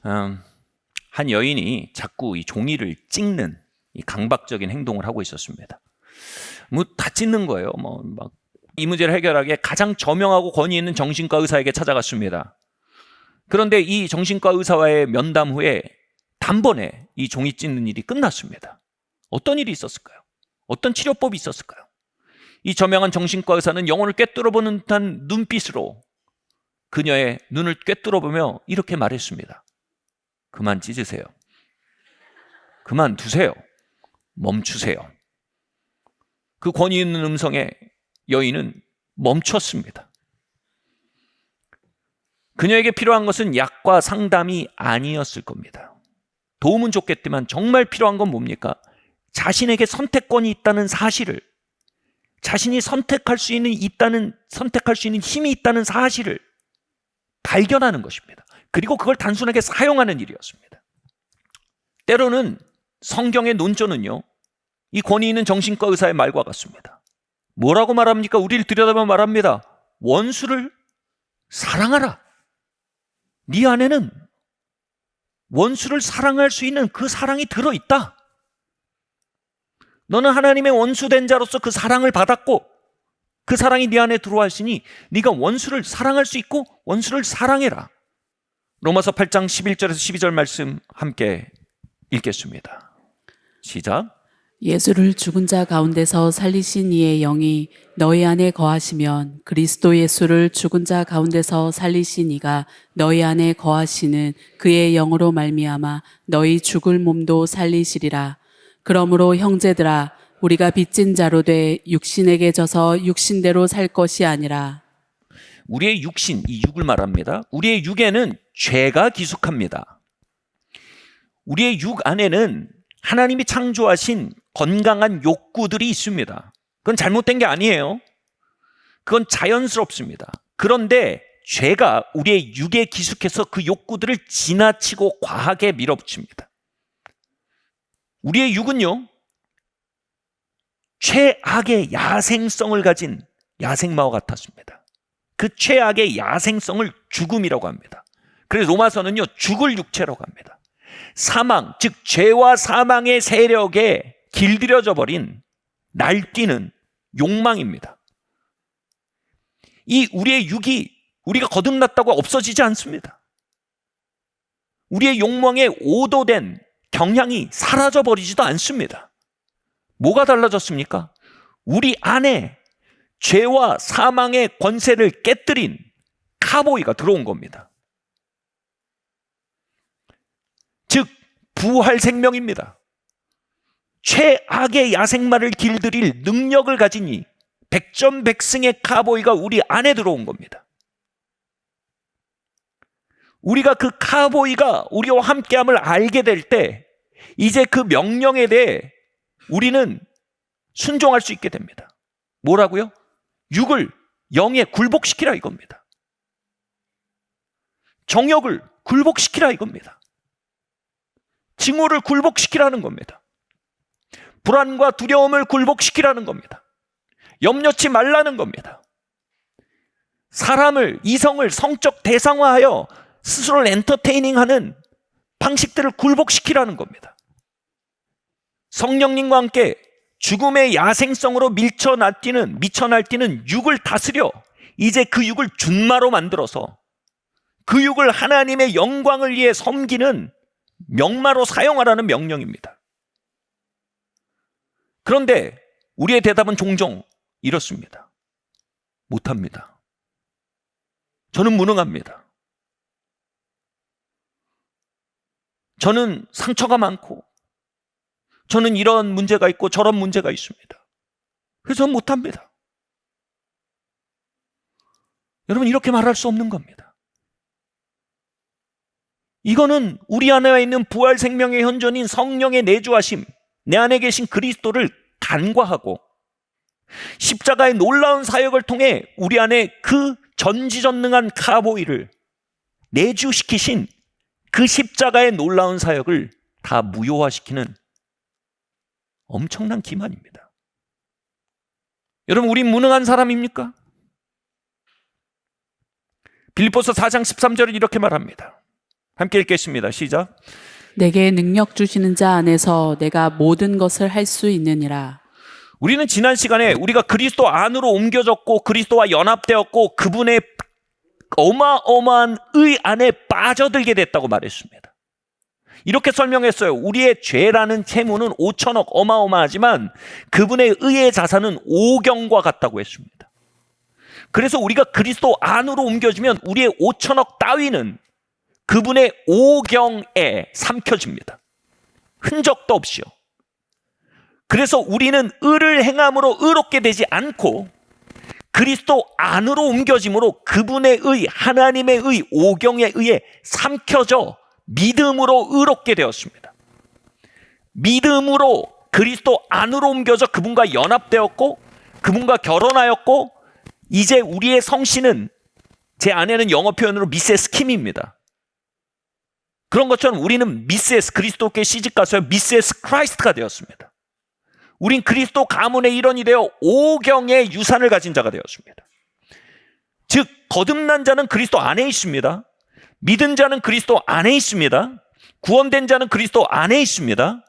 한 여인이 자꾸 이 종이를 찍는 이 강박적인 행동을 하고 있었습니다. 뭐 다 찍는 거예요. 막 이 문제를 해결하기에 가장 저명하고 권위 있는 정신과 의사에게 찾아갔습니다. 그런데 이 정신과 의사와의 면담 후에 단번에 이 종이 찍는 일이 끝났습니다. 어떤 일이 있었을까요? 어떤 치료법이 있었을까요? 이 저명한 정신과 의사는 영혼을 꿰뚫어보는 듯한 눈빛으로 그녀의 눈을 꿰뚫어보며 이렇게 말했습니다. 그만 찢으세요. 그만두세요. 멈추세요. 그 권위 있는 음성에 여인은 멈췄습니다. 그녀에게 필요한 것은 약과 상담이 아니었을 겁니다. 도움은 좋겠지만 정말 필요한 건 뭡니까? 자신에게 선택권이 있다는 사실을, 자신이 선택할 수 있는 힘이 있다는 사실을 발견하는 것입니다. 그리고 그걸 단순하게 사용하는 일이었습니다. 때로는 성경의 논조는요, 이 권위 있는 정신과 의사의 말과 같습니다. 뭐라고 말합니까? 우리를 들여다보면 말합니다. 원수를 사랑하라. 네 안에는 원수를 사랑할 수 있는 그 사랑이 들어있다. 너는 하나님의 원수된 자로서 그 사랑을 받았고 그 사랑이 네 안에 들어와 있으니 네가 원수를 사랑할 수 있고 원수를 사랑해라. 로마서 8장 11절에서 12절 말씀 함께 읽겠습니다. 시작. 예수를 죽은 자 가운데서 살리신 이의 영이 너희 안에 거하시면 그리스도 예수를 죽은 자 가운데서 살리신 이가 너희 안에 거하시는 그의 영으로 말미암아 너희 죽을 몸도 살리시리라. 그러므로 형제들아 우리가 빚진 자로 돼 육신에게 져서 육신대로 살 것이 아니라. 우리의 육신, 이 육을 말합니다. 우리의 육에는 죄가 기숙합니다. 우리의 육 안에는 하나님이 창조하신 건강한 욕구들이 있습니다. 그건 잘못된 게 아니에요. 그건 자연스럽습니다. 그런데 죄가 우리의 육에 기숙해서 그 욕구들을 지나치고 과하게 밀어붙입니다. 우리의 육은요, 최악의 야생성을 가진 야생마와 같았습니다. 그 최악의 야생성을 죽음이라고 합니다. 그래서 로마서는요, 죽을 육체라고 합니다. 사망, 즉 죄와 사망의 세력에 길들여져 버린 날뛰는 욕망입니다. 이 우리의 육이 우리가 거듭났다고 없어지지 않습니다. 우리의 욕망에 오도된 경향이 사라져 버리지도 않습니다. 뭐가 달라졌습니까? 우리 안에 죄와 사망의 권세를 깨뜨린 카보이가 들어온 겁니다. 즉 부활 생명입니다. 최악의 야생마를 길들일 능력을 가진 이 백전백승의 카보이가 우리 안에 들어온 겁니다. 우리가 그 카보이가 우리와 함께함을 알게 될 때 이제 그 명령에 대해 우리는 순종할 수 있게 됩니다. 뭐라고요? 육을 영에 굴복시키라 이겁니다. 정욕을 굴복시키라 이겁니다. 징후를 굴복시키라는 겁니다. 불안과 두려움을 굴복시키라는 겁니다. 염려치 말라는 겁니다. 사람을, 이성을 성적 대상화하여 스스로를 엔터테이닝하는 방식들을 굴복시키라는 겁니다. 성령님과 함께 죽음의 야생성으로 미쳐 날뛰는 육을 다스려 이제 그 육을 준마로 만들어서 그 육을 하나님의 영광을 위해 섬기는 명마로 사용하라는 명령입니다. 그런데 우리의 대답은 종종 이렇습니다. 못합니다. 저는 무능합니다. 저는 상처가 많고 저는 이런 문제가 있고 저런 문제가 있습니다. 그래서 저는 못합니다. 여러분, 이렇게 말할 수 없는 겁니다. 이거는 우리 안에 있는 부활 생명의 현존인 성령의 내주하심, 내 안에 계신 그리스도를 간과하고 십자가의 놀라운 사역을 통해 우리 안에 그 전지전능한 카보이를 내주시키신 그 십자가의 놀라운 사역을 다 무효화시키는 엄청난 기만입니다. 여러분, 우린 무능한 사람입니까? 빌립보서 4장 13절은 이렇게 말합니다. 함께 읽겠습니다. 시작. 내게 능력 주시는 자 안에서 내가 모든 것을 할 수 있느니라. 우리는 지난 시간에 우리가 그리스도 안으로 옮겨졌고 그리스도와 연합되었고 그분의 어마어마한 의 안에 빠져들게 됐다고 말했습니다. 이렇게 설명했어요. 우리의 죄라는 채무는 5천억, 어마어마하지만 그분의 의의 자산은 5경과 같다고 했습니다. 그래서 우리가 그리스도 안으로 옮겨지면 우리의 5천억 따위는 그분의 5경에 삼켜집니다. 흔적도 없이요. 그래서 우리는 의를 행함으로 의롭게 되지 않고 그리스도 안으로 옮겨짐으로 그분의 의, 하나님의 의, 5경의 의에 삼켜져 믿음으로 의롭게 되었습니다. 믿음으로 그리스도 안으로 옮겨져 그분과 연합되었고 그분과 결혼하였고 이제 우리의 성씨는 제 아내는 영어 표현으로 미세스 킴입니다. 그런 것처럼 우리는 미세스 그리스도께 시집가서 미세스 크라이스트가 되었습니다. 우린 그리스도 가문의 일원이 되어 5경의 유산을 가진 자가 되었습니다. 즉 거듭난 자는 그리스도 안에 있습니다. 믿은 자는 그리스도 안에 있습니다. 구원된 자는 그리스도 안에 있습니다.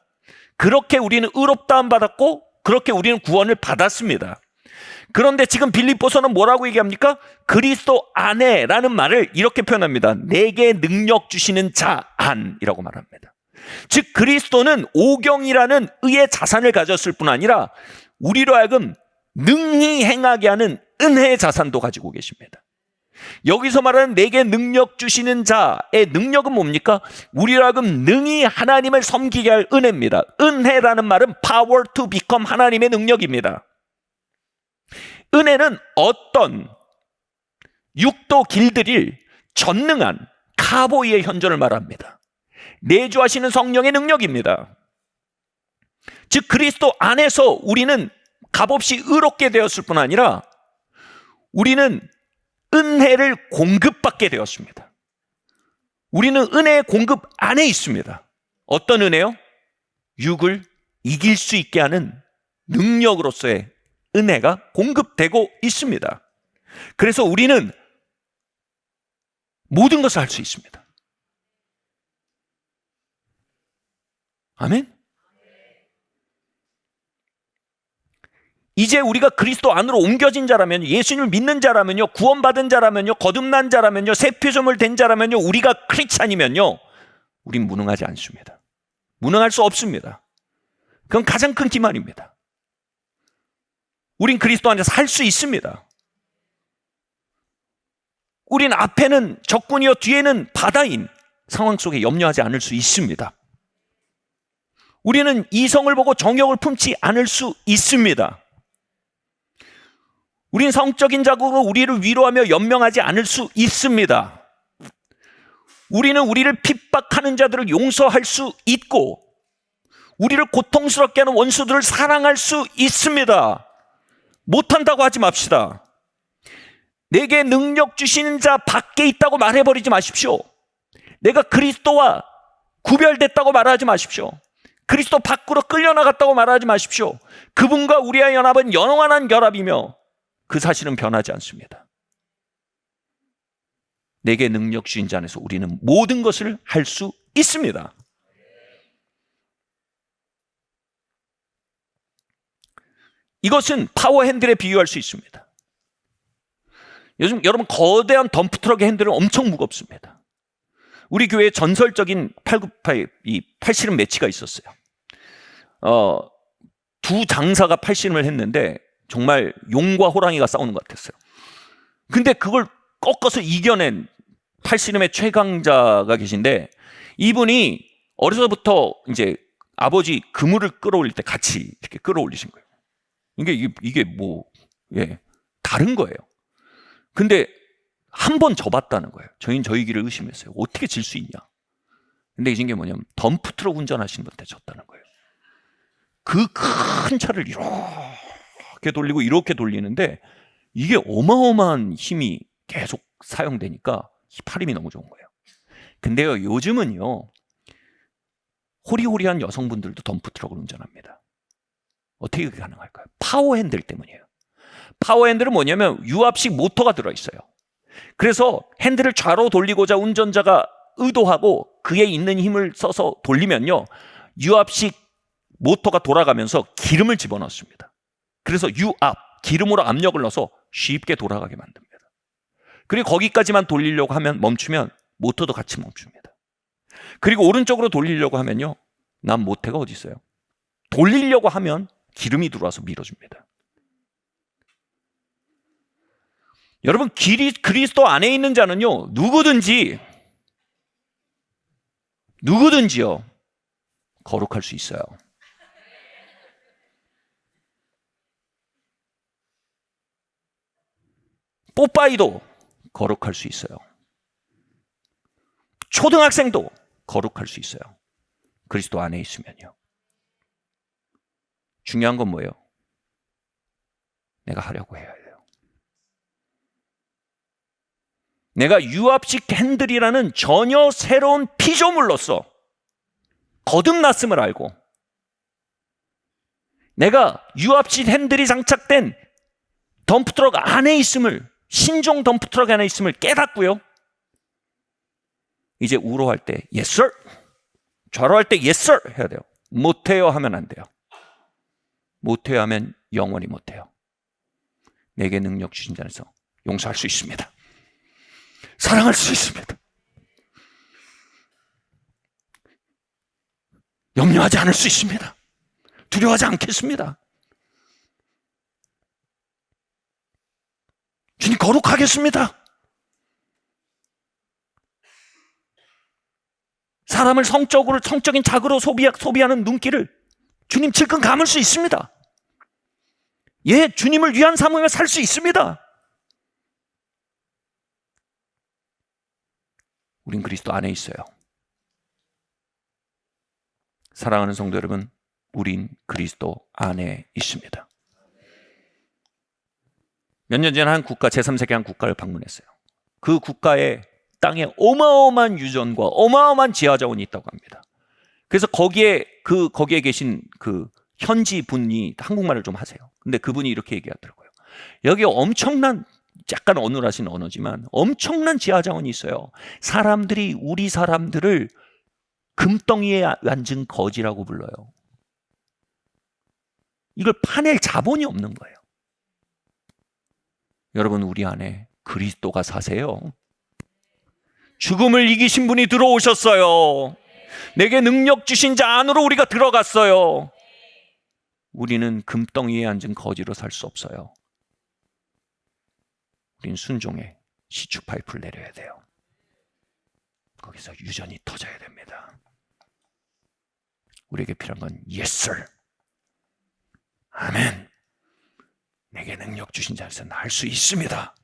그렇게 우리는 의롭다함 받았고 그렇게 우리는 구원을 받았습니다. 그런데 지금 빌립보서는 뭐라고 얘기합니까? 그리스도 안에라는 말을 이렇게 표현합니다. 내게 능력 주시는 자 안이라고 말합니다. 즉 그리스도는 5경이라는 의의 자산을 가졌을 뿐 아니라 우리로 하여금 능히 행하게 하는 은혜의 자산도 가지고 계십니다. 여기서 말하는 내게 능력 주시는 자의 능력은 뭡니까? 우리로 하여금 능히 하나님을 섬기게 할 은혜입니다. 은혜라는 말은 power to become 하나님의 능력입니다. 은혜는 어떤 육도 길들일 전능한 카보이의 현존을 말합니다. 내주하시는 성령의 능력입니다. 즉 그리스도 안에서 우리는 값없이 의롭게 되었을 뿐 아니라 우리는 은혜를 공급받게 되었습니다. 우리는 은혜의 공급 안에 있습니다. 어떤 은혜요? 육을 이길 수 있게 하는 능력으로서의 은혜가 공급되고 있습니다. 그래서 우리는 모든 것을 할 수 있습니다. 아멘? 이제 우리가 그리스도 안으로 옮겨진 자라면, 예수님을 믿는 자라면요, 구원받은 자라면요, 거듭난 자라면요, 새 피조물 된 자라면요, 우리가 크리스찬이면요, 우린 무능하지 않습니다. 무능할 수 없습니다. 그건 가장 큰 기만입니다. 우린 그리스도 안에서 할 수 있습니다. 우린 앞에는 적군이요 뒤에는 바다인 상황 속에 염려하지 않을 수 있습니다. 우리는 이성을 보고 정욕을 품지 않을 수 있습니다. 우린 성적인 자극으로 우리를 위로하며 연명하지 않을 수 있습니다. 우리는 우리를 핍박하는 자들을 용서할 수 있고 우리를 고통스럽게 하는 원수들을 사랑할 수 있습니다. 못한다고 하지 맙시다. 내게 능력 주시는 자 밖에 있다고 말해버리지 마십시오. 내가 그리스도와 구별됐다고 말하지 마십시오. 그리스도 밖으로 끌려나갔다고 말하지 마십시오. 그분과 우리의 연합은 영원한 결합이며 그 사실은 변하지 않습니다. 내게 능력 주신 자 안에서 우리는 모든 것을 할 수 있습니다. 이것은 파워 핸들에 비유할 수 있습니다. 요즘 여러분 거대한 덤프트럭의 핸들은 엄청 무겁습니다. 우리 교회에 전설적인 898 이 팔씨름 매치가 있었어요. 두 장사가 팔씨름을 했는데 정말 용과 호랑이가 싸우는 것 같았어요. 근데 그걸 꺾어서 이겨낸 팔씨름의 최강자가 계신데 이분이 어려서부터 이제 아버지 그물을 끌어올릴 때 같이 이렇게 끌어올리신 거예요. 이게 뭐 다른 거예요. 근데 한 번 져봤다는 거예요. 저희는 저희 길을 의심했어요. 어떻게 질 수 있냐? 근데 이게 뭐냐면 덤프트럭 운전하시는 분한테 졌다는 거예요. 그 큰 차를 이렇게 돌리고 이렇게 돌리는데 이게 어마어마한 힘이 계속 사용되니까 팔 힘이 너무 좋은 거예요. 근데요, 요즘은요, 호리호리한 여성분들도 덤프트럭을 운전합니다. 어떻게 그게 가능할까요? 파워 핸들 때문이에요. 파워 핸들은 뭐냐면 유압식 모터가 들어있어요. 그래서 핸들을 좌로 돌리고자 운전자가 의도하고 그에 있는 힘을 써서 돌리면요, 유압식 모터가 돌아가면서 기름을 집어넣습니다. 그래서 유압, 기름으로 압력을 넣어서 쉽게 돌아가게 만듭니다. 그리고 거기까지만 돌리려고 하면 멈추면 모터도 같이 멈춥니다. 그리고 오른쪽으로 돌리려고 하면요, 난 모태가 어디 있어요? 돌리려고 하면 기름이 들어와서 밀어줍니다. 여러분, 그리스도 안에 있는 자는요, 누구든지요 거룩할 수 있어요. 뽀빠이도 거룩할 수 있어요. 초등학생도 거룩할 수 있어요. 그리스도 안에 있으면요. 중요한 건 뭐예요? 내가 하려고 해야 해요. 내가 유압식 핸들이라는 전혀 새로운 피조물로서 거듭났음을 알고, 내가 유압식 핸들이 장착된 덤프트럭 안에 있음을, 신종 덤프트럭 안에 있음을 깨닫고요, 이제 우로할 때 yes sir, 좌로할 때 yes sir 해야 돼요. 못해요 하면 안 돼요. 못해요 하면 영원히 못해요. 내게 능력 주신 자에서 용서할 수 있습니다. 사랑할 수 있습니다. 염려하지 않을 수 있습니다. 두려워하지 않겠습니다. 주님, 거룩하겠습니다. 사람을 성적인 자극으로 소비하는 눈길을 주님 질끈 감을 수 있습니다. 예, 주님을 위한 삶을 살 수 있습니다. 우린 그리스도 안에 있어요. 사랑하는 성도 여러분, 우린 그리스도 안에 있습니다. 몇 년 전에 한 국가, 제3세계 한 국가를 방문했어요. 그 국가에 땅에 어마어마한 유전과 어마어마한 지하자원이 있다고 합니다. 그래서 거기에 계신 그 현지 분이 한국말을 좀 하세요. 근데 그분이 이렇게 얘기하더라고요. 여기 엄청난, 약간 어눌하신 언어지만 엄청난 지하자원이 있어요. 우리 사람들을 금덩이에 앉은 거지라고 불러요. 이걸 파낼 자본이 없는 거예요. 여러분, 우리 안에 그리스도가 사세요. 죽음을 이기신 분이 들어오셨어요. 내게 능력 주신 자 안으로 우리가 들어갔어요. 우리는 금덩이에 앉은 거지로 살 수 없어요. 우린 순종의 시축 파이프를 내려야 돼요. 거기서 유전이 터져야 됩니다. 우리에게 필요한 건 yes sir, 아멘, 내게 능력 주신 자에서는 할 수 있습니다.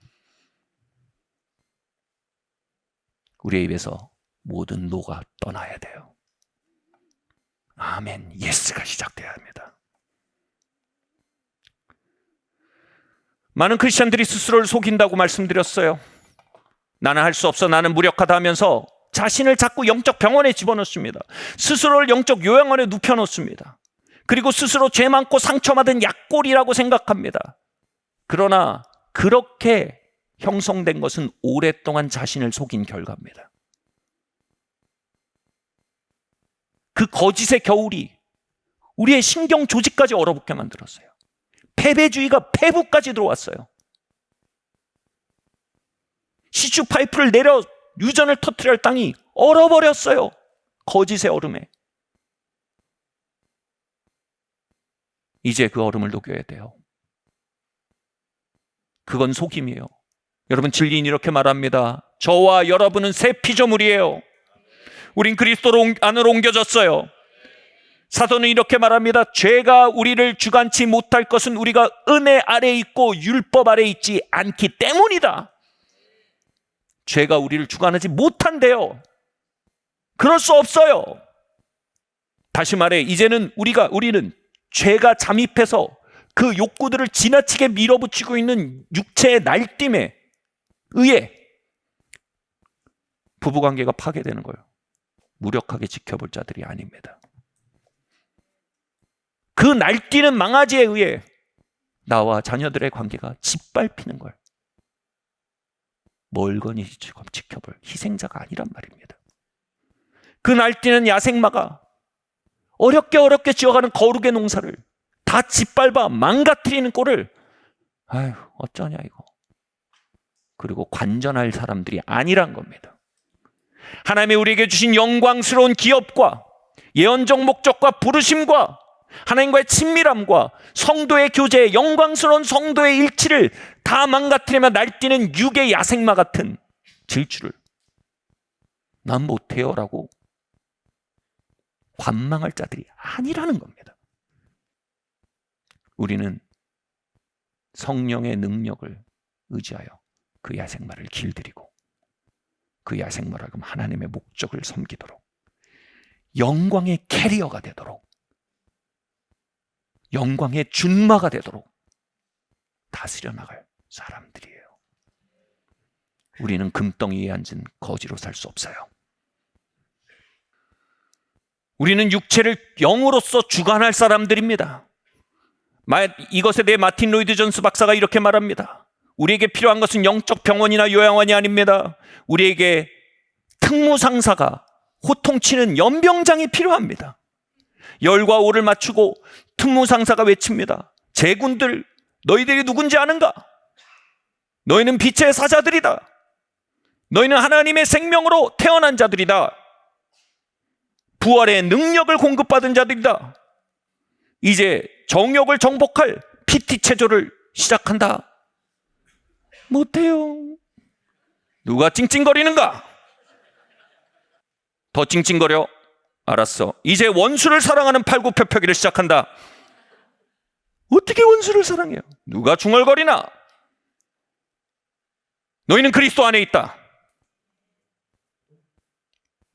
우리의 입에서 모든 노가 떠나야 돼요. 아멘, 예스가 시작돼야 합니다. 많은 크리스천들이 스스로를 속인다고 말씀드렸어요. 나는 할 수 없어, 나는 무력하다 하면서 자신을 자꾸 영적 병원에 집어넣습니다. 스스로를 영적 요양원에 눕혀놓습니다. 그리고 스스로 죄 많고 상처받은 약골이라고 생각합니다. 그러나 그렇게 형성된 것은 오랫동안 자신을 속인 결과입니다. 그 거짓의 겨울이 우리의 신경 조직까지 얼어붙게 만들었어요. 패배주의가 폐부까지 들어왔어요. 시추 파이프를 내려 유전을 터뜨려 할 땅이 얼어버렸어요. 거짓의 얼음에. 이제 그 얼음을 녹여야 돼요. 그건 속임이에요. 여러분, 진리는 이렇게 말합니다. 저와 여러분은 새 피조물이에요. 우린 그리스도 안으로 옮겨졌어요. 사도는 이렇게 말합니다. 죄가 우리를 주관치 못할 것은 우리가 은혜 아래 있고 율법 아래 있지 않기 때문이다. 죄가 우리를 주관하지 못한대요. 그럴 수 없어요. 다시 말해, 이제는 우리는 죄가 잠입해서 그 욕구들을 지나치게 밀어붙이고 있는 육체의 날뛰에 의해 부부관계가 파괴되는 거예요. 무력하게 지켜볼 자들이 아닙니다. 그 날뛰는 망아지에 의해 나와 자녀들의 관계가 짓밟히는 걸 멀거니 지켜볼 희생자가 아니란 말입니다. 그 날뛰는 야생마가 어렵게 지어가는 거룩의 농사를 다 짓밟아 망가뜨리는 꼴을 아유 어쩌냐 이거. 그리고 관전할 사람들이 아니란 겁니다. 하나님이 우리에게 주신 영광스러운 기업과 예언적 목적과 부르심과 하나님과의 친밀함과 성도의 교제, 영광스러운 성도의 일치를 다 망가뜨리며 날뛰는 육의 야생마 같은 질주를 난 못해요 라고 관망할 자들이 아니라는 겁니다. 우리는 성령의 능력을 의지하여 그 야생마를 길들이고 그 야생마를 하나님의 목적을 섬기도록 영광의 캐리어가 되도록 영광의 준마가 되도록 다스려 나갈 사람들이에요. 우리는 금덩이에 앉은 거지로 살 수 없어요. 우리는 육체를 영으로서 주관할 사람들입니다. 이것에 대해 마틴 로이드 존스 박사가 이렇게 말합니다. 우리에게 필요한 것은 영적 병원이나 요양원이 아닙니다. 우리에게 특무상사가 호통치는 연병장이 필요합니다. 열과 오를 맞추고 특무상사가 외칩니다. 제군들, 너희들이 누군지 아는가? 너희는 빛의 사자들이다. 너희는 하나님의 생명으로 태어난 자들이다. 부활의 능력을 공급받은 자들이다. 이제 정욕을 정복할 PT 체조를 시작한다. 못해요. 누가 찡찡거리는가? 더 찡찡거려? 알았어. 이제 원수를 사랑하는 팔굽혀펴기를 시작한다. 어떻게 원수를 사랑해요? 누가 중얼거리나? 너희는 그리스도 안에 있다.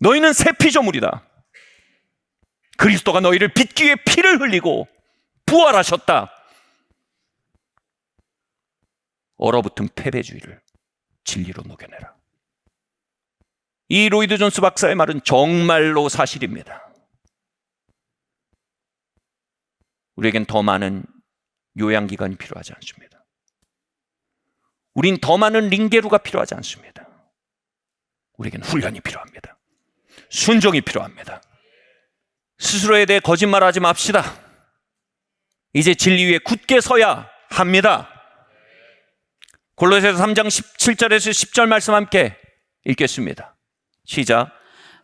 너희는 새 피조물이다. 그리스도가 너희를 빚기 위해 피를 흘리고 부활하셨다. 얼어붙은 패배주의를 진리로 녹여내라. 이 로이드 존스 박사의 말은 정말로 사실입니다. 우리에겐 더 많은 요양기관이 필요하지 않습니다. 우린 더 많은 링게루가 필요하지 않습니다. 우리에겐 훈련이 필요합니다. 순종이 필요합니다. 스스로에 대해 거짓말하지 맙시다. 이제 진리 위에 굳게 서야 합니다. 골로새서 3장 17절에서 10절 말씀 함께 읽겠습니다. 시작.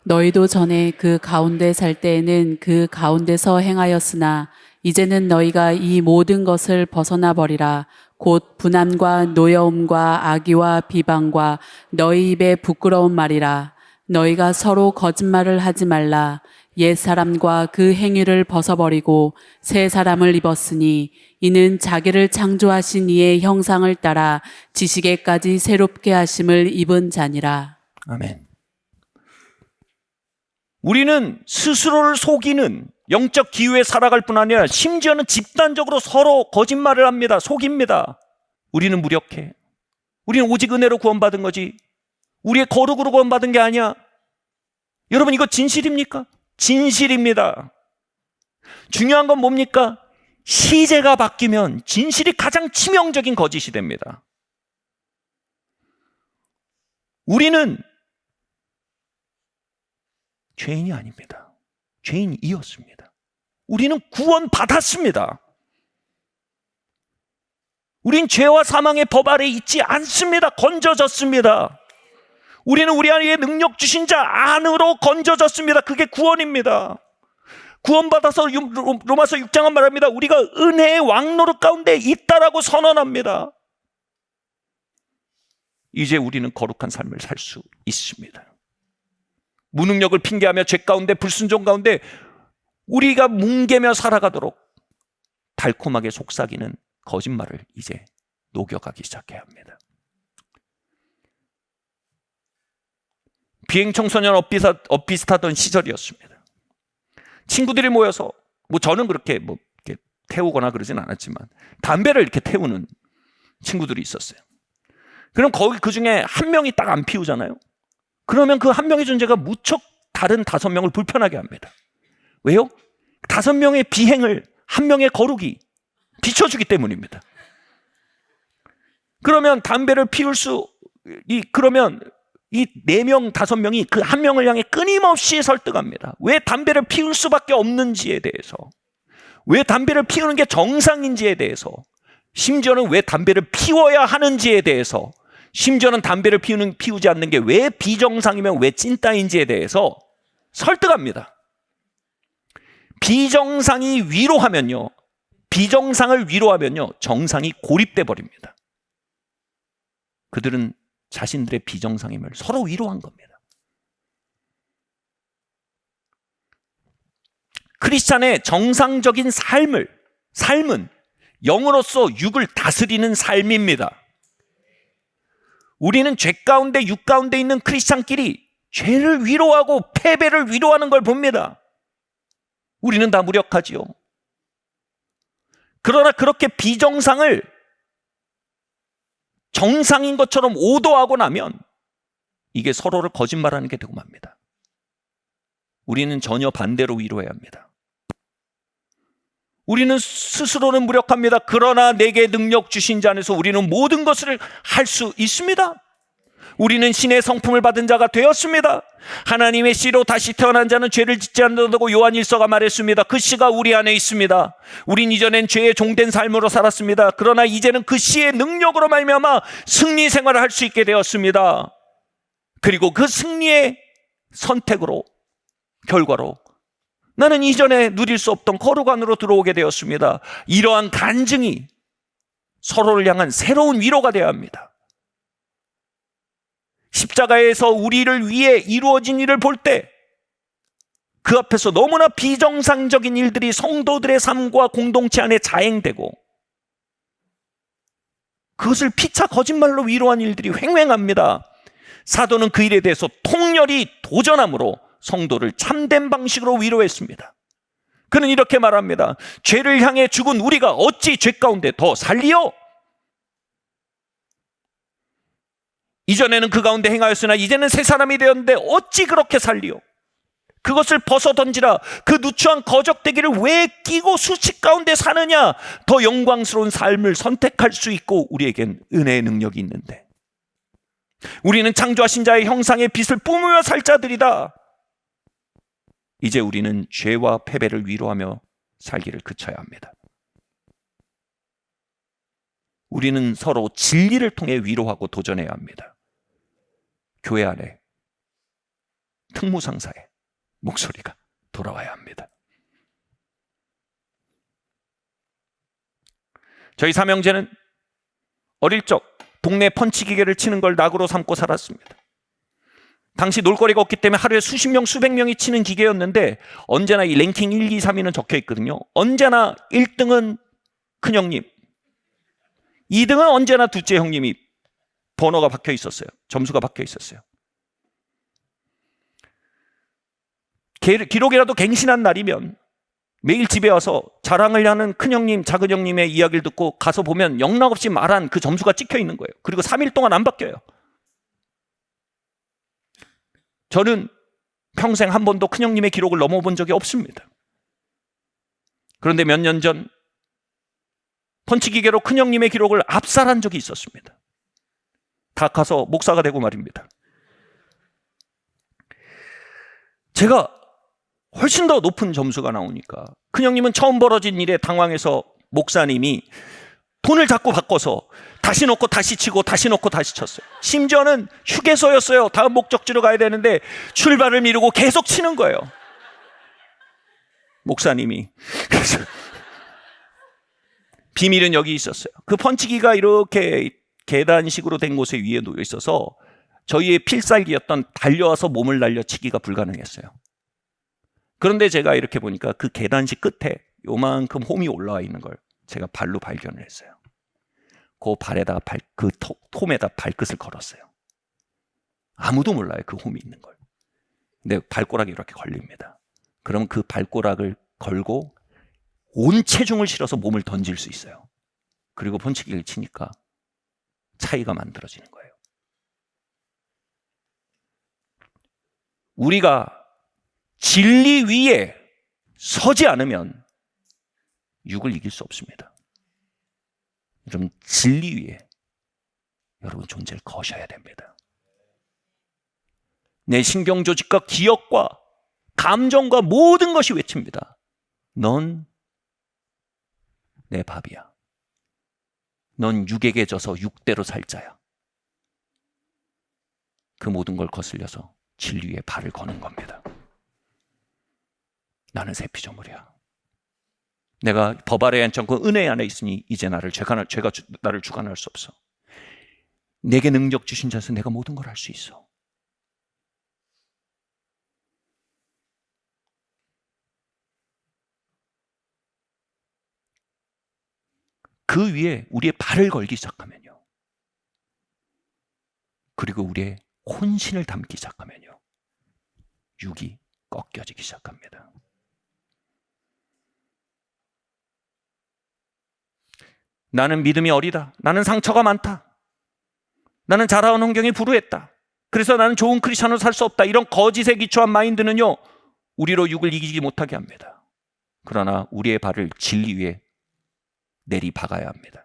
너희도 전에 그 가운데 살 때에는 그 가운데서 행하였으나 이제는 너희가 이 모든 것을 벗어나 버리라. 곧 분함과 노여움과 악의와 비방과 너희 입에 부끄러운 말이라. 너희가 서로 거짓말을 하지 말라. 옛 사람과 그 행위를 벗어버리고 새 사람을 입었으니 이는 자기를 창조하신 이의 형상을 따라 지식에까지 새롭게 하심을 입은 자니라. 아멘. 우리는 스스로를 속이는 영적 기후에 살아갈 뿐 아니라 심지어는 집단적으로 서로 거짓말을 합니다. 속입니다. 우리는 무력해. 우리는 오직 은혜로 구원받은 거지 우리의 거룩으로 구원받은 게 아니야. 여러분 이거 진실입니까? 진실입니다. 중요한 건 뭡니까? 시제가 바뀌면 진실이 가장 치명적인 거짓이 됩니다. 우리는 죄인이 아닙니다. 죄인이었습니다. 우리는 구원받았습니다. 우린 죄와 사망의 법 아래 있지 않습니다. 건져졌습니다. 우리는 우리 안에 능력 주신 자 안으로 건져졌습니다. 그게 구원입니다. 구원받아서 로마서 6장은 말합니다. 우리가 은혜의 왕노릇 가운데 있다라고 선언합니다. 이제 우리는 거룩한 삶을 살 수 있습니다. 무능력을 핑계하며 죄 가운데 불순종 가운데 우리가 뭉개며 살아가도록 달콤하게 속삭이는 거짓말을 이제 녹여가기 시작해야 합니다. 비행청소년 엇비슷하던 시절이었습니다. 친구들이 모여서 저는 그렇게 이렇게 태우거나 그러진 않았지만 담배를 이렇게 태우는 친구들이 있었어요. 그럼 거기 그 중에 한 명이 딱 안 피우잖아요. 그러면 그 한 명의 존재가 무척 다른 5명을 불편하게 합니다. 왜요? 5명의 비행을 한 명의 거룩이 비춰주기 때문입니다. 그러면 담배를 피울 그러면 이 4명, 5명이 그 한 명을 향해 끊임없이 설득합니다. 왜 담배를 피울 수밖에 없는지에 대해서, 왜 담배를 피우는 게 정상인지에 대해서, 심지어는 왜 담배를 피워야 하는지에 대해서, 심지어는 담배를 피우지 않는 게 왜 비정상이면 왜 찐따인지에 대해서 설득합니다. 비정상을 위로하면요, 정상이 고립돼 버립니다. 그들은 자신들의 비정상임을 서로 위로한 겁니다. 크리스찬의 정상적인 삶은 영으로서 육을 다스리는 삶입니다. 우리는 죄 가운데, 육 가운데 있는 크리스찬끼리 죄를 위로하고 패배를 위로하는 걸 봅니다. 우리는 다 무력하지요. 그러나 그렇게 비정상을 정상인 것처럼 오도하고 나면 이게 서로를 거짓말하는 게 되고 맙니다. 우리는 전혀 반대로 위로해야 합니다. 우리는 스스로는 무력합니다. 그러나 내게 능력 주신 자 안에서 우리는 모든 것을 할 수 있습니다. 우리는 신의 성품을 받은 자가 되었습니다. 하나님의 씨로 다시 태어난 자는 죄를 짓지 않는다고 요한일서가 말했습니다. 그 씨가 우리 안에 있습니다. 우린 이전엔 죄의 종된 삶으로 살았습니다. 그러나 이제는 그 씨의 능력으로 말미암아 승리 생활을 할 수 있게 되었습니다. 그리고 그 승리의 선택으로, 결과로 나는 이전에 누릴 수 없던 거룩안으로 들어오게 되었습니다. 이러한 간증이 서로를 향한 새로운 위로가 되어야 합니다. 십자가에서 우리를 위해 이루어진 일을 볼 때 그 앞에서 너무나 비정상적인 일들이 성도들의 삶과 공동체 안에 자행되고 그것을 피차 거짓말로 위로한 일들이 횡행합니다. 사도는 그 일에 대해서 통렬히 도전함으로 성도를 참된 방식으로 위로했습니다. 그는 이렇게 말합니다. 죄를 향해 죽은 우리가 어찌 죄 가운데 더 살리요? 이전에는 그 가운데 행하였으나 이제는 새 사람이 되었는데 어찌 그렇게 살리요? 그것을 벗어던지라. 그 누추한 거적대기를 왜 끼고 수치 가운데 사느냐? 더 영광스러운 삶을 선택할 수 있고 우리에겐 은혜의 능력이 있는데. 우리는 창조하신 자의 형상의 빛을 뿜으며 살 자들이다. 이제 우리는 죄와 패배를 위로하며 살기를 그쳐야 합니다. 우리는 서로 진리를 통해 위로하고 도전해야 합니다. 교회 안에 특무상사의 목소리가 돌아와야 합니다. 저희 삼형제는 어릴 적 동네 펀치기계를 치는 걸 낙으로 삼고 살았습니다. 당시 놀거리가 없기 때문에 하루에 수십 명, 수백 명이 치는 기계였는데 언제나 이 랭킹 1, 2, 3위는 적혀 있거든요. 언제나 1등은 큰형님, 2등은 언제나 둘째 형님이 번호가 박혀 있었어요. 점수가 박혀 있었어요. 기록이라도 갱신한 날이면 매일 집에 와서 자랑을 하는 큰형님, 작은형님의 이야기를 듣고 가서 보면 영락없이 말한 그 점수가 찍혀 있는 거예요. 그리고 3일 동안 안 바뀌어요. 저는 평생 한 번도 큰형님의 기록을 넘어본 적이 없습니다. 그런데 몇 년 전 펀치기계로 큰형님의 기록을 압살한 적이 있었습니다. 다 가서 목사가 되고 말입니다. 제가 훨씬 더 높은 점수가 나오니까 큰형님은 처음 벌어진 일에 당황해서 목사님이 돈을 자꾸 바꿔서 다시 놓고 다시 치고 다시 놓고 다시 쳤어요. 심지어는 휴게소였어요. 다음 목적지로 가야 되는데 출발을 미루고 계속 치는 거예요. 목사님이. 그래서 비밀은 여기 있었어요. 그 펀치기가 이렇게 계단식으로 된 곳에 위에 놓여 있어서 저희의 필살기였던 달려와서 몸을 날려치기가 불가능했어요. 그런데 제가 이렇게 보니까 그 계단식 끝에 요만큼 홈이 올라와 있는 걸 제가 발로 발견을 했어요. 그 발에다가 그 홈에다 발끝을 걸었어요. 아무도 몰라요, 그 홈이 있는 걸. 근데 발꼬락이 이렇게 걸립니다. 그럼 그 발꼬락을 걸고 온 체중을 실어서 몸을 던질 수 있어요. 그리고 펀치기를 치니까 차이가 만들어지는 거예요. 우리가 진리 위에 서지 않으면 육을 이길 수 없습니다. 여러분, 진리 위에 여러분 존재를 거셔야 됩니다. 내 신경조직과 기억과 감정과 모든 것이 외칩니다. 넌 내 밥이야. 넌 육에게 져서 육대로 살 자야. 그 모든 걸 거슬려서 진리에 발을 거는 겁니다. 나는 새 피조물이야. 내가 법 아래에 앉고 은혜 안에 있으니 이제 죄가 나를 주관할 수 없어. 내게 능력 주신 자에서 내가 모든 걸 할 수 있어. 그 위에 우리의 발을 걸기 시작하면요. 그리고 우리의 혼신을 담기 시작하면요. 육이 꺾여지기 시작합니다. 나는 믿음이 어리다. 나는 상처가 많다. 나는 자라온 환경이 불우했다. 그래서 나는 좋은 크리스천으로 살 수 없다. 이런 거짓에 기초한 마인드는요, 우리로 육을 이기지 못하게 합니다. 그러나 우리의 발을 진리 위에 내리박아야 합니다.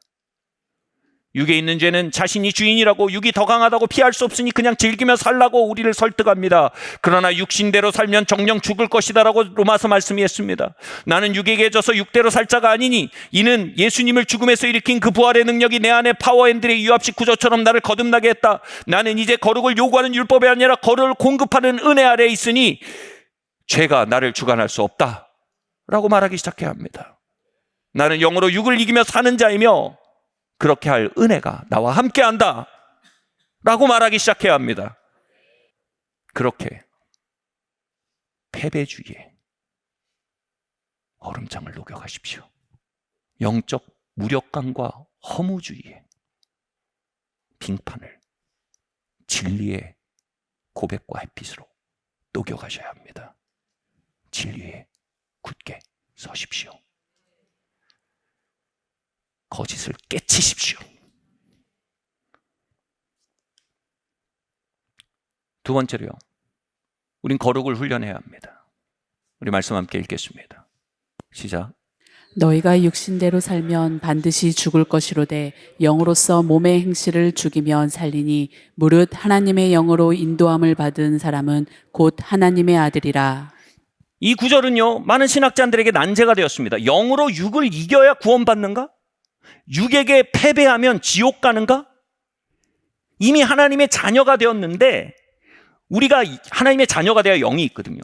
육에 있는 죄는 자신이 주인이라고, 육이 더 강하다고 피할 수 없으니 그냥 즐기며 살라고 우리를 설득합니다. 그러나 육신대로 살면 정녕 죽을 것이다 라고 로마서 말씀이 했습니다. 나는 육에게 져서 육대로 살 자가 아니니 이는 예수님을 죽음에서 일으킨 그 부활의 능력이 내 안에 파워핸들의 유압식 구조처럼 나를 거듭나게 했다. 나는 이제 거룩을 요구하는 율법이 아니라 거룩을 공급하는 은혜 아래에 있으니 죄가 나를 주관할 수 없다 라고 말하기 시작해야 합니다. 나는 영으로 육을 이기며 사는 자이며 그렇게 할 은혜가 나와 함께한다 라고 말하기 시작해야 합니다. 그렇게 패배주의에 얼음장을 녹여가십시오. 영적 무력감과 허무주의에 빙판을 진리의 고백과 햇빛으로 녹여가셔야 합니다. 진리에 굳게 서십시오. 거짓을 깨치십시오. 두 번째로요, 우린 거룩을 훈련해야 합니다. 우리 말씀 함께 읽겠습니다. 시작. 너희가 육신대로 살면 반드시 죽을 것이로되 영으로서 몸의 행실을 죽이면 살리니 무릇 하나님의 영으로 인도함을 받은 사람은 곧 하나님의 아들이라. 이 구절은요, 많은 신학자들에게 난제가 되었습니다. 영으로 육을 이겨야 구원받는가? 육에게 패배하면 지옥 가는가? 이미 하나님의 자녀가 되었는데, 우리가 하나님의 자녀가 되어 영이 있거든요.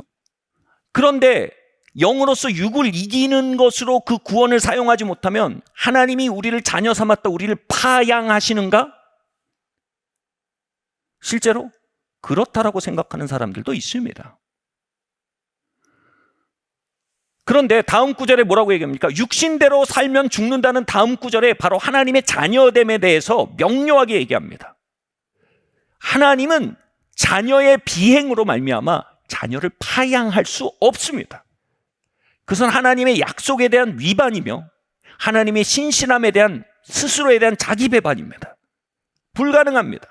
그런데 영으로서 육을 이기는 것으로 그 구원을 사용하지 못하면 하나님이 우리를 자녀 삼았다, 우리를 파양하시는가? 실제로 그렇다라고 생각하는 사람들도 있습니다. 그런데 다음 구절에 뭐라고 얘기합니까? 육신대로 살면 죽는다는 다음 구절에 바로 하나님의 자녀됨에 대해서 명료하게 얘기합니다. 하나님은 자녀의 비행으로 말미암아 자녀를 파양할 수 없습니다. 그것은 하나님의 약속에 대한 위반이며 하나님의 신실함에 대한, 스스로에 대한 자기 배반입니다. 불가능합니다.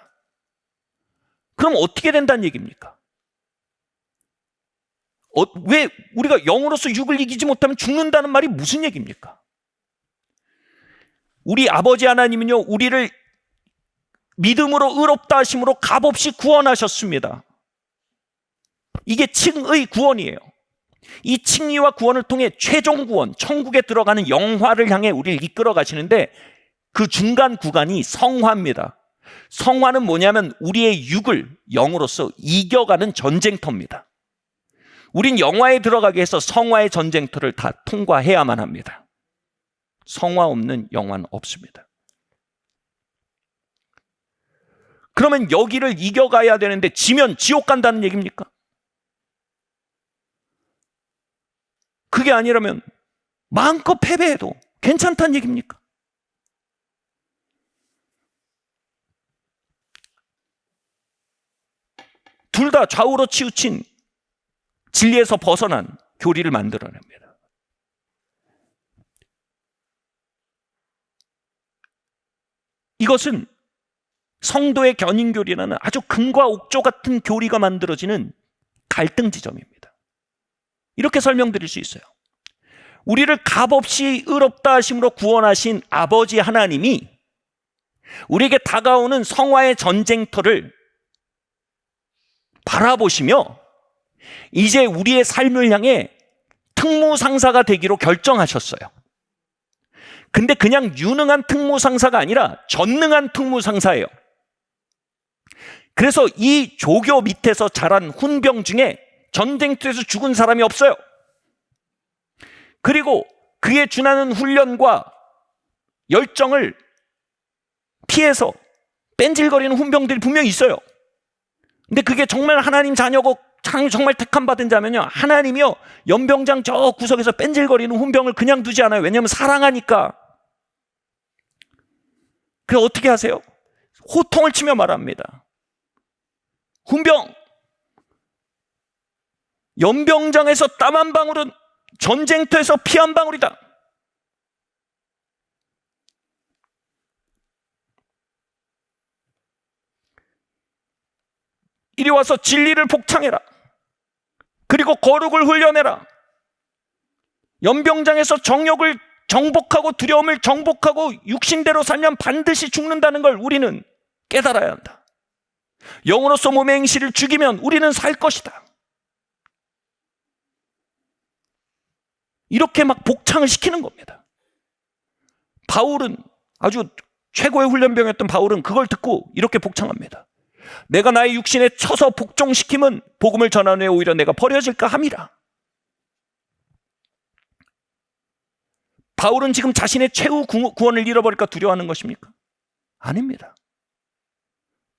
그럼 어떻게 된다는 얘기입니까? 왜 우리가 영으로서 육을 이기지 못하면 죽는다는 말이 무슨 얘기입니까? 우리 아버지 하나님은요, 우리를 믿음으로 의롭다 하심으로 값없이 구원하셨습니다. 이게 칭의 구원이에요. 이 칭의와 구원을 통해 최종 구원, 천국에 들어가는 영화를 향해 우리를 이끌어 가시는데, 그 중간 구간이 성화입니다. 성화는 뭐냐면 우리의 육을 영으로서 이겨가는 전쟁터입니다. 우린 영화에 들어가기 위해서 성화의 전쟁터를 다 통과해야만 합니다. 성화 없는 영화는 없습니다. 그러면 여기를 이겨가야 되는데 지면 지옥 간다는 얘기입니까? 그게 아니라면 마음껏 패배해도 괜찮다는 얘기입니까? 둘 다 좌우로 치우친 진리에서 벗어난 교리를 만들어냅니다. 이것은 성도의 견인교리라는 아주 금과 옥조 같은 교리가 만들어지는 갈등 지점입니다. 이렇게 설명드릴 수 있어요. 우리를 값없이 의롭다 하심으로 구원하신 아버지 하나님이 우리에게 다가오는 성화의 전쟁터를 바라보시며 이제 우리의 삶을 향해 특무상사가 되기로 결정하셨어요. 근데 그냥 유능한 특무상사가 아니라 전능한 특무상사예요. 그래서 이 조교 밑에서 자란 훈병 중에 전쟁터에서 죽은 사람이 없어요. 그리고 그에 준하는 훈련과 열정을 피해서 뺀질거리는 훈병들이 분명히 있어요. 근데 그게 정말 하나님 자녀고 정말 택함 받은 자면요, 하나님이요 연병장 저 구석에서 뺀질거리는 훈병을 그냥 두지 않아요. 왜냐하면 사랑하니까. 그래서 어떻게 하세요? 호통을 치며 말합니다. 훈병, 연병장에서 땀 한 방울은 전쟁터에서 피 한 방울이다. 이리 와서 진리를 복창해라. 그리고 거룩을 훈련해라. 연병장에서 정욕을 정복하고 두려움을 정복하고 육신대로 살면 반드시 죽는다는 걸 우리는 깨달아야 한다. 영으로서 몸의 행실을 죽이면 우리는 살 것이다. 이렇게 막 복창을 시키는 겁니다. 바울은, 아주 최고의 훈련병이었던 바울은 그걸 듣고 이렇게 복창합니다. 내가 나의 육신에 쳐서 복종시킴은 복음을 전한 후에 오히려 내가 버려질까 함이라. 바울은 지금 자신의 최후 구원을 잃어버릴까 두려워하는 것입니까? 아닙니다.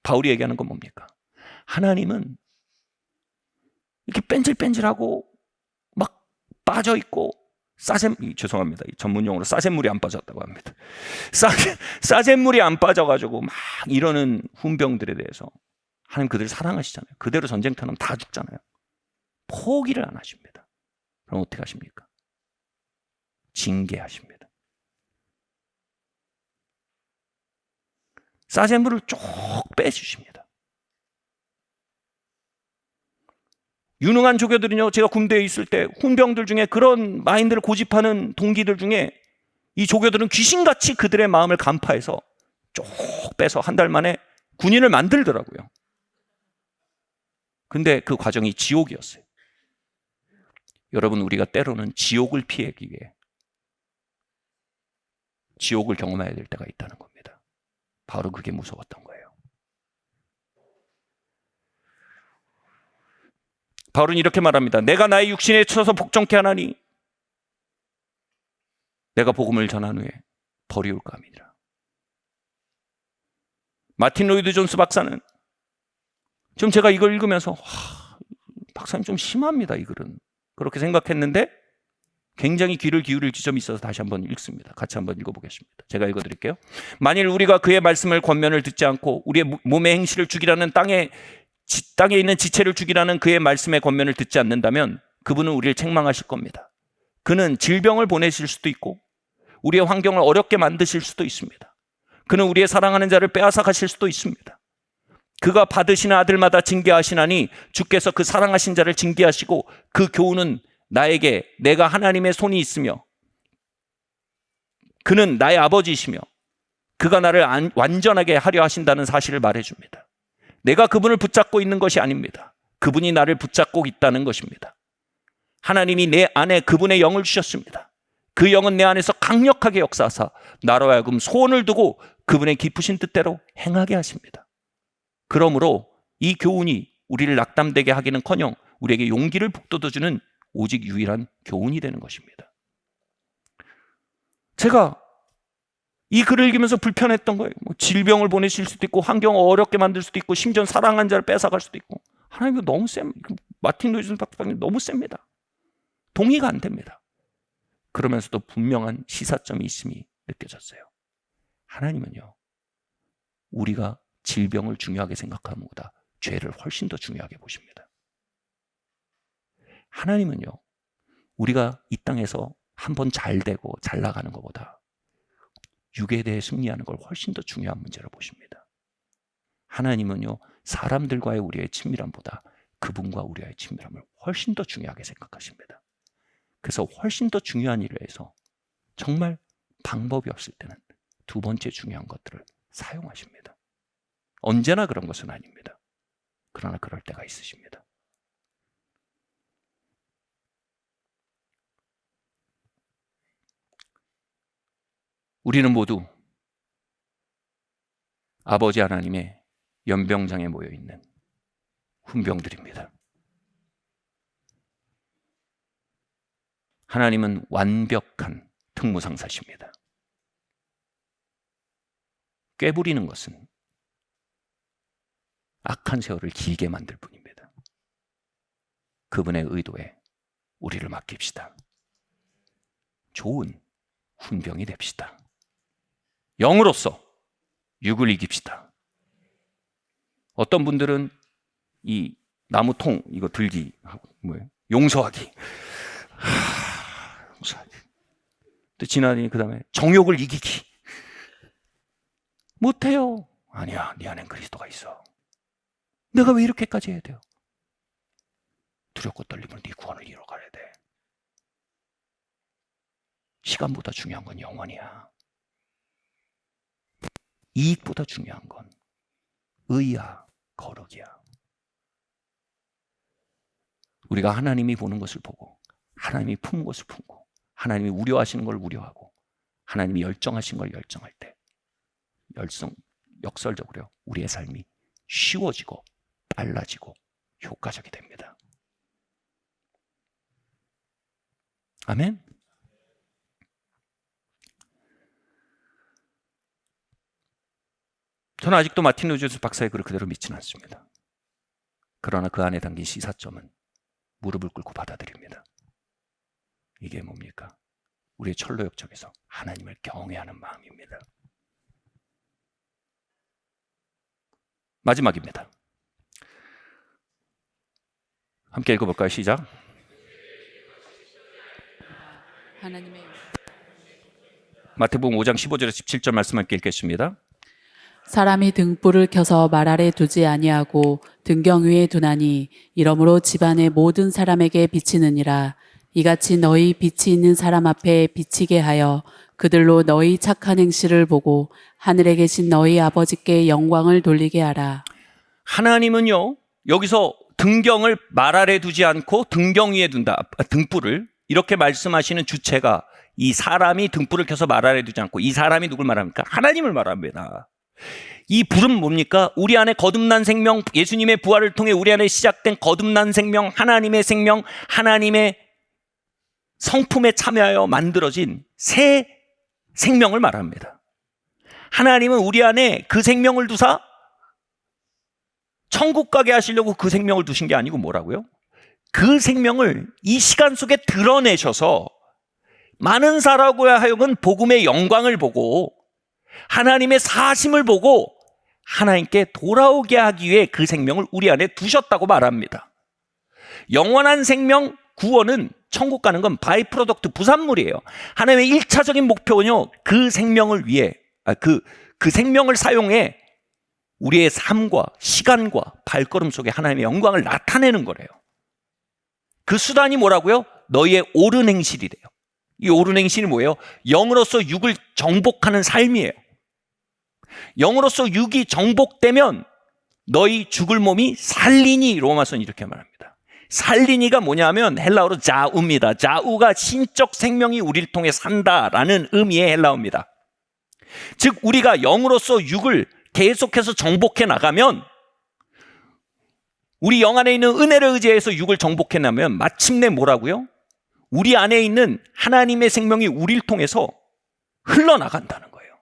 바울이 얘기하는 건 뭡니까? 하나님은 이렇게 뺀질뺀질하고 막 빠져있고 죄송합니다. 전문용어로 싸샘물이 안 빠졌다고 합니다. 싸샘물이 안 빠져가지고 막 이러는 훈병들에 대해서 하나님 그들을 사랑하시잖아요. 그대로 전쟁터는 다 죽잖아요. 포기를 안 하십니다. 그럼 어떻게 하십니까? 징계하십니다. 싸샘물을 쭉 빼주십니다. 유능한 조교들은요, 제가 군대에 있을 때 훈병들 중에 그런 마인드를 고집하는 동기들 중에 이 조교들은 귀신같이 그들의 마음을 간파해서 쭉 빼서 한 달 만에 군인을 만들더라고요. 근데 그 과정이 지옥이었어요. 여러분, 우리가 때로는 지옥을 피하기 위해 지옥을 경험해야 될 때가 있다는 겁니다. 바로 그게 무서웠던 거예요. 바울은 이렇게 말합니다. 내가 나의 육신에 쳐서 복종케 하나니 내가 복음을 전한 후에 버리울까 함이니라. 마틴 로이드 존스 박사는 지금 제가 이걸 읽으면서 박사님 좀 심합니다, 이 글은. 그렇게 생각했는데 굉장히 귀를 기울일 지점이 있어서 다시 한번 읽습니다. 같이 한번 읽어보겠습니다. 제가 읽어드릴게요. 만일 우리가 그의 말씀을 권면을 듣지 않고 우리의 몸의 행실을 죽이라는 땅에 있는 지체를 죽이라는 그의 말씀의 권면을 듣지 않는다면 그분은 우리를 책망하실 겁니다. 그는 질병을 보내실 수도 있고 우리의 환경을 어렵게 만드실 수도 있습니다. 그는 우리의 사랑하는 자를 빼앗아 가실 수도 있습니다. 그가 받으시는 아들마다 징계하시나니 주께서 그 사랑하신 자를 징계하시고 그 교훈은 나에게 내가 하나님의 손이 있으며 그는 나의 아버지이시며 그가 나를 완전하게 하려 하신다는 사실을 말해줍니다. 내가 그분을 붙잡고 있는 것이 아닙니다. 그분이 나를 붙잡고 있다는 것입니다. 하나님이 내 안에 그분의 영을 주셨습니다. 그 영은 내 안에서 강력하게 역사하사 나로 하여금 소원을 두고 그분의 깊으신 뜻대로 행하게 하십니다. 그러므로 이 교훈이 우리를 낙담되게 하기는커녕 우리에게 용기를 북돋워주는 오직 유일한 교훈이 되는 것입니다. 제가 이 글을 읽으면서 불편했던 거예요. 질병을 보내실 수도 있고 환경을 어렵게 만들 수도 있고 심지어 사랑한 자를 뺏어갈 수도 있고. 하나님 이거 너무 마틴 로이드 박사님 너무 셉니다. 동의가 안 됩니다. 그러면서도 분명한 시사점이 있음이 느껴졌어요. 하나님은요, 우리가 질병을 중요하게 생각하는 것보다 죄를 훨씬 더 중요하게 보십니다. 하나님은요, 우리가 이 땅에서 한번 잘 되고 잘 나가는 것보다 육에 대해 승리하는 걸 훨씬 더 중요한 문제로 보십니다. 하나님은요, 사람들과의 우리의 친밀함보다 그분과 우리의 친밀함을 훨씬 더 중요하게 생각하십니다. 그래서 훨씬 더 중요한 일을 해서 정말 방법이 없을 때는 두 번째 중요한 것들을 사용하십니다. 언제나 그런 것은 아닙니다. 그러나 그럴 때가 있으십니다. 우리는 모두 아버지 하나님의 연병장에 모여있는 훈병들입니다. 하나님은 완벽한 특무상사십니다. 꾀부리는 것은 악한 세월을 길게 만들 뿐입니다. 그분의 의도에 우리를 맡깁시다. 좋은 훈병이 됩시다. 영으로서 육을 이깁시다. 어떤 분들은 이 나무통 이거 들기 하고 뭐예요? 용서하기. 용서하기. 또 지나니 그다음에 정욕을 이기기. 못해요. 아니야, 네 안엔 그리스도가 있어. 내가 왜 이렇게까지 해야 돼요? 두렵고 떨림으로 네 구원을 이뤄가야 돼. 시간보다 중요한 건 영원이야. 이익보다 중요한 건 의야, 거룩이야. 우리가 하나님이 보는 것을 보고, 하나님이 품은 것을 품고, 하나님이 우려하시는 걸 우려하고, 하나님이 열정하신 걸 열정할 때 역설적으로 우리의 삶이 쉬워지고 빨라지고 효과적이 됩니다. 아멘. 저는 아직도 마틴 루이스 박사의 글을 그대로 믿지는 않습니다. 그러나 그 안에 담긴 시사점은 무릎을 꿇고 받아들입니다. 이게 뭡니까? 우리의 철로역정에서 하나님을 경외하는 마음입니다. 마지막입니다. 함께 읽어볼까요? 시작. 하나님의 마태복음 5장 15절에서 17절 말씀 함께 읽겠습니다. 사람이 등불을 켜서 말 아래 두지 아니하고 등경 위에 두나니 이러므로 집안의 모든 사람에게 비치느니라. 이같이 너희 빛이 있는 사람 앞에 비치게 하여 그들로 너희 착한 행실을 보고 하늘에 계신 너희 아버지께 영광을 돌리게 하라. 하나님은요, 여기서 등경을 말 아래 두지 않고 등경 위에 둔다. 등불을 이렇게 말씀하시는 주체가 이 사람이 등불을 켜서 말 아래 두지 않고, 이 사람이 누굴 말합니까? 하나님을 말합니다. 이 불은 뭡니까? 우리 안에 거듭난 생명, 예수님의 부활을 통해 우리 안에 시작된 거듭난 생명, 하나님의 생명, 하나님의 성품에 참여하여 만들어진 새 생명을 말합니다. 하나님은 우리 안에 그 생명을 두사 천국 가게 하시려고 그 생명을 두신 게 아니고 뭐라고요? 그 생명을 이 시간 속에 드러내셔서 많은 사람과 하여금 복음의 영광을 보고 하나님의 사심을 보고 하나님께 돌아오게 하기 위해 그 생명을 우리 안에 두셨다고 말합니다. 영원한 생명, 구원은 천국 가는 건 바이프로덕트, 부산물이에요. 하나님의 1차적인 목표는요, 그 생명을 위해, 그 생명을 사용해 우리의 삶과 시간과 발걸음 속에 하나님의 영광을 나타내는 거래요. 그 수단이 뭐라고요? 너희의 옳은 행실이래요. 이 옳은 행실이 뭐예요? 영으로서 육을 정복하는 삶이에요. 영으로서 육이 정복되면 너희 죽을 몸이 살리니, 로마서는 이렇게 말합니다. 살리니가 뭐냐면 헬라어로 자우입니다. 자우가 신적 생명이 우리를 통해 산다라는 의미의 헬라어입니다. 즉 우리가 영으로서 육을 계속해서 정복해 나가면, 우리 영 안에 있는 은혜를 의지해서 육을 정복해 나면 마침내 뭐라고요? 우리 안에 있는 하나님의 생명이 우리를 통해서 흘러나간다는 거예요.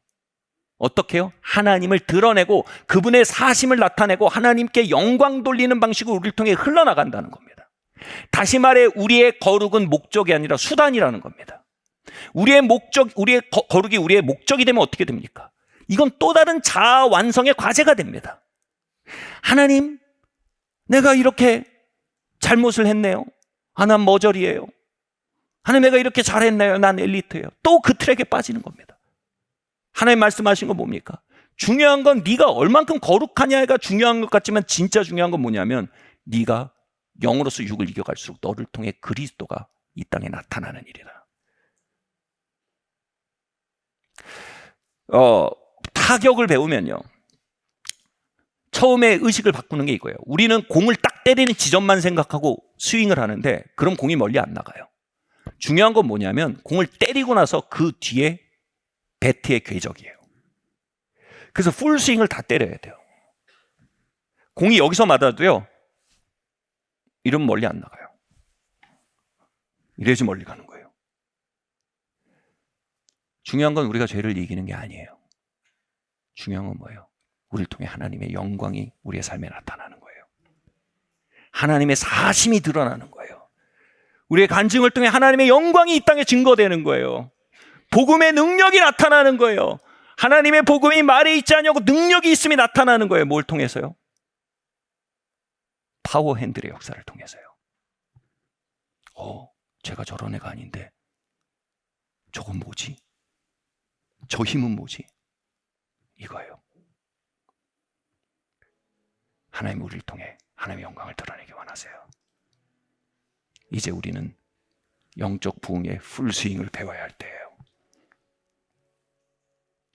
어떻게요? 하나님을 드러내고 그분의 사심을 나타내고 하나님께 영광 돌리는 방식으로 우리를 통해 흘러나간다는 겁니다. 다시 말해 우리의 거룩은 목적이 아니라 수단이라는 겁니다. 우리의 거룩이 우리의 목적이 되면 어떻게 됩니까? 이건 또 다른 자아 완성의 과제가 됩니다. 하나님, 내가 이렇게 잘못을 했네요. 난 머저리예요. 하나님, 내가 이렇게 잘했나요? 난 엘리트예요. 또 그 트랙에 빠지는 겁니다. 하나님 말씀하신 건 뭡니까? 중요한 건 네가 얼만큼 거룩하냐가 중요한 것 같지만 진짜 중요한 건 뭐냐면 네가 영으로서 육을 이겨갈수록 너를 통해 그리스도가 이 땅에 나타나는 일이다. 타격을 배우면요, 처음에 의식을 바꾸는 게 이거예요. 우리는 공을 딱 때리는 지점만 생각하고 스윙을 하는데 그럼 공이 멀리 안 나가요. 중요한 건 뭐냐면 공을 때리고 나서 그 뒤에 배트의 궤적이에요. 그래서 풀 스윙을 다 때려야 돼요. 공이 여기서 맞아도요, 이러면 멀리 안 나가요. 이래야지 멀리 가는 거예요. 중요한 건 우리가 죄를 이기는 게 아니에요. 중요한 건 뭐예요? 우리를 통해 하나님의 영광이 우리의 삶에 나타나는 거예요. 하나님의 사심이 드러나는 거예요. 우리의 간증을 통해 하나님의 영광이 이 땅에 증거되는 거예요. 복음의 능력이 나타나는 거예요. 하나님의 복음이 말에 있지 않냐고 능력이 있음이 나타나는 거예요. 뭘 통해서요? 파워 핸들의 역사를 통해서요. 제가 저런 애가 아닌데 저건 뭐지? 저 힘은 뭐지? 이거예요. 하나님 우리를 통해 하나님의 영광을 드러내기 원하세요. 이제 우리는 영적 부흥의 풀스윙을 배워야 할 때예요.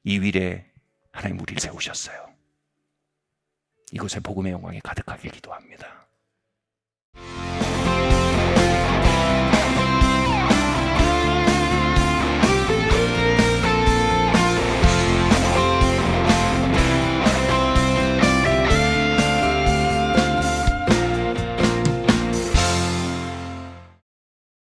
이 위례에 하나님 우리를 세우셨어요. 이곳에 복음의 영광이 가득하길 기도합니다.